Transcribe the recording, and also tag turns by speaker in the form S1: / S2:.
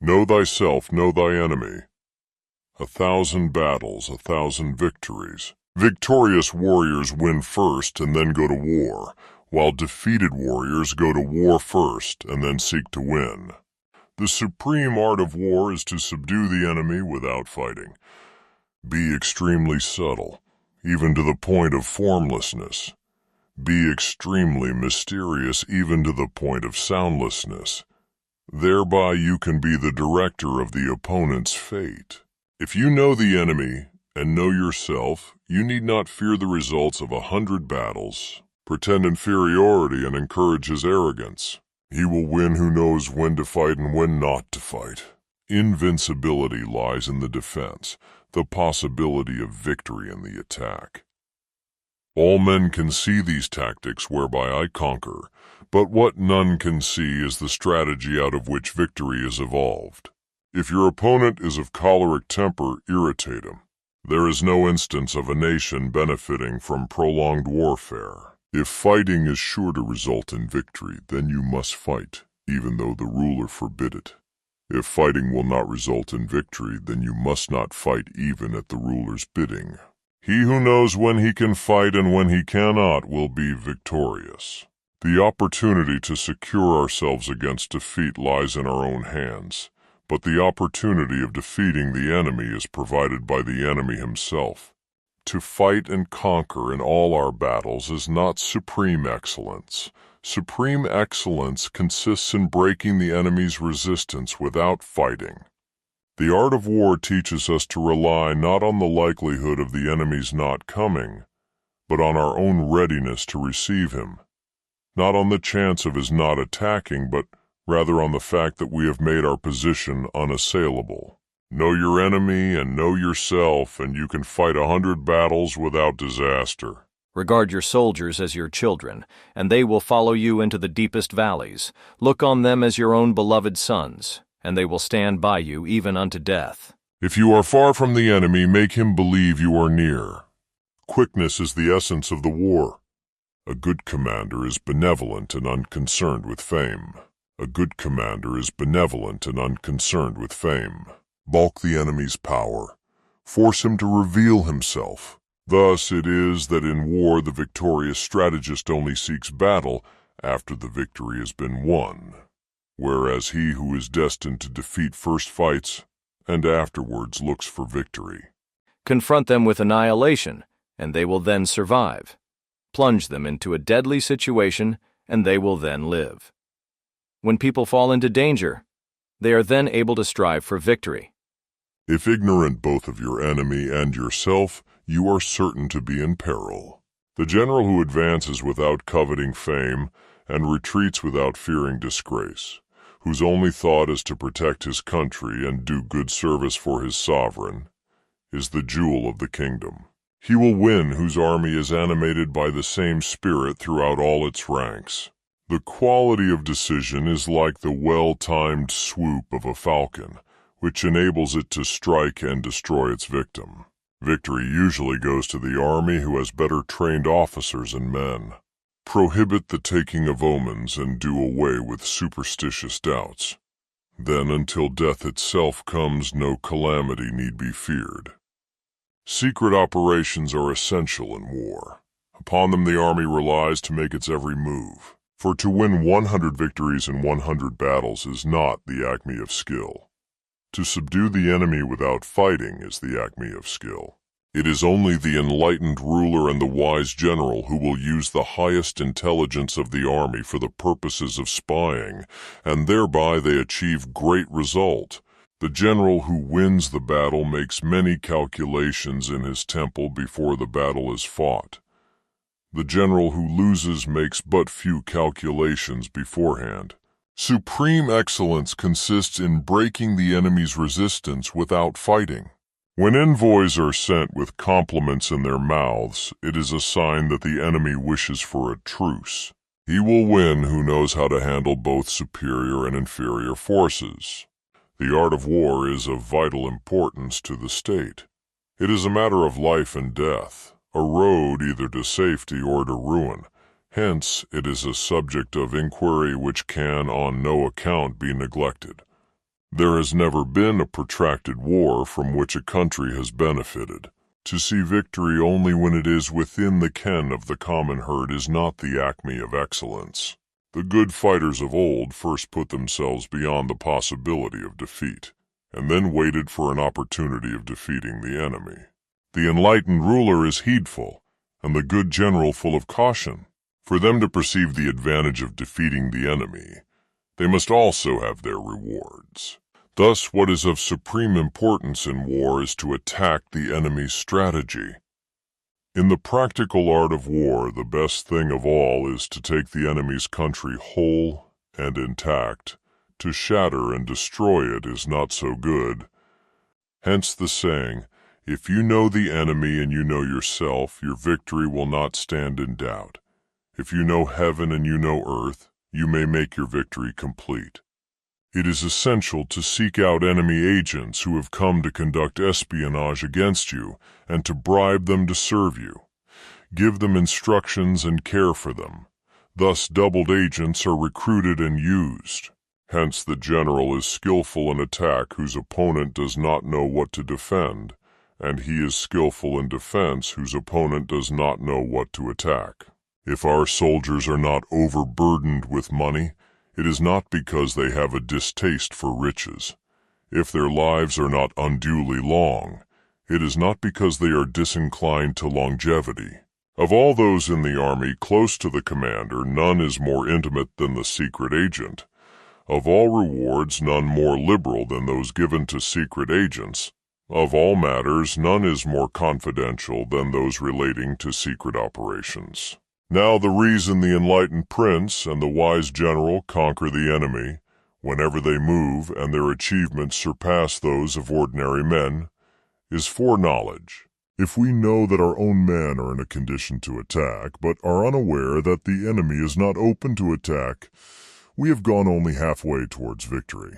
S1: Know thyself, know thy enemy. 1,000 battles, 1,000 victories. Victorious warriors win first and then go to war, while defeated warriors go to war first and then seek to win. The supreme art of war is to subdue the enemy without fighting. Be extremely subtle, even to the point of formlessness. Be extremely mysterious, even to the point of soundlessness. Thereby you can be the director of the opponent's fate. If you know the enemy and know yourself, you need not fear the results of 100 battles, pretend inferiority and encourage his arrogance. He will win who knows when to fight and when not to fight. Invincibility lies in the defense, the possibility of victory in the attack. All men can see these tactics whereby I conquer, but what none can see is the strategy out of which victory is evolved. If your opponent is of choleric temper, irritate him. There is no instance of a nation benefiting from prolonged warfare. If fighting is sure to result in victory, then you must fight, even though the ruler forbid it. If fighting will not result in victory, then you must not fight even at the ruler's bidding. He who knows when he can fight and when he cannot will be victorious. The opportunity to secure ourselves against defeat lies in our own hands, but the opportunity of defeating the enemy is provided by the enemy himself. To fight and conquer in all our battles is not supreme excellence. Supreme excellence consists in breaking the enemy's resistance without fighting. The art of war teaches us to rely not on the likelihood of the enemy's not coming, but on our own readiness to receive him. Not on the chance of his not attacking, but rather on the fact that we have made our position unassailable. Know your enemy and know yourself, and you can fight 100 battles without disaster.
S2: Regard your soldiers as your children, and they will follow you into the deepest valleys. Look on them as your own beloved sons, and they will stand by you even unto death.
S1: If you are far from the enemy, make him believe you are near. Quickness is the essence of the war. A good commander is benevolent and unconcerned with fame. A good commander is benevolent and unconcerned with fame. Balk the enemy's power. Force him to reveal himself. Thus it is that in war the victorious strategist only seeks battle after the victory has been won, whereas he who is destined to defeat first fights and afterwards looks for victory.
S2: Confront them with annihilation, and they will then survive. Plunge them into a deadly situation, and they will then live. When people fall into danger, they are then able to strive for victory.
S1: If ignorant both of your enemy and yourself, you are certain to be in peril. The general who advances without coveting fame and retreats without fearing disgrace, whose only thought is to protect his country and do good service for his sovereign, is the jewel of the kingdom. He will win whose army is animated by the same spirit throughout all its ranks. The quality of decision is like the well-timed swoop of a falcon, which enables it to strike and destroy its victim. Victory usually goes to the army who has better trained officers and men. Prohibit the taking of omens and do away with superstitious doubts. Then until death itself comes, no calamity need be feared. Secret operations are essential in war. Upon them the army relies to make its every move. For to win 100 victories in 100 battles is not the acme of skill. To subdue the enemy without fighting is the acme of skill. It is only the enlightened ruler and the wise general who will use the highest intelligence of the army for the purposes of spying, and thereby they achieve great result. The general who wins the battle makes many calculations in his temple before the battle is fought. The general who loses makes but few calculations beforehand. Supreme excellence consists in breaking the enemy's resistance without fighting. When envoys are sent with compliments in their mouths, it is a sign that the enemy wishes for a truce. He will win who knows how to handle both superior and inferior forces. The art of war is of vital importance to the state. It is a matter of life and death, a road either to safety or to ruin. Hence, it is a subject of inquiry which can on no account be neglected. There has never been a protracted war from which a country has benefited. To see victory only when it is within the ken of the common herd is not the acme of excellence. The good fighters of old first put themselves beyond the possibility of defeat, and then waited for an opportunity of defeating the enemy. The enlightened ruler is heedful, and the good general full of caution. For them to perceive the advantage of defeating the enemy, they must also have their rewards. Thus, what is of supreme importance in war is to attack the enemy's strategy. In the practical art of war, the best thing of all is to take the enemy's country whole and intact. To shatter and destroy it is not so good. Hence the saying, if you know the enemy and you know yourself, your victory will not stand in doubt. If you know heaven and you know earth, you may make your victory complete. It is essential to seek out enemy agents who have come to conduct espionage against you and to bribe them to serve you. Give them instructions and care for them. Thus doubled agents are recruited and used. Hence the general is skillful in attack whose opponent does not know what to defend, and he is skillful in defense whose opponent does not know what to attack. If our soldiers are not overburdened with money, it is not because they have a distaste for riches. If their lives are not unduly long, it is not because they are disinclined to longevity. Of all those in the army close to the commander, none is more intimate than the secret agent. Of all rewards, none more liberal than those given to secret agents. Of all matters, none is more confidential than those relating to secret operations. Now the reason the enlightened prince and the wise general conquer the enemy, whenever they move and their achievements surpass those of ordinary men, is foreknowledge. If we know that our own men are in a condition to attack, but are unaware that the enemy is not open to attack, we have gone only halfway towards victory.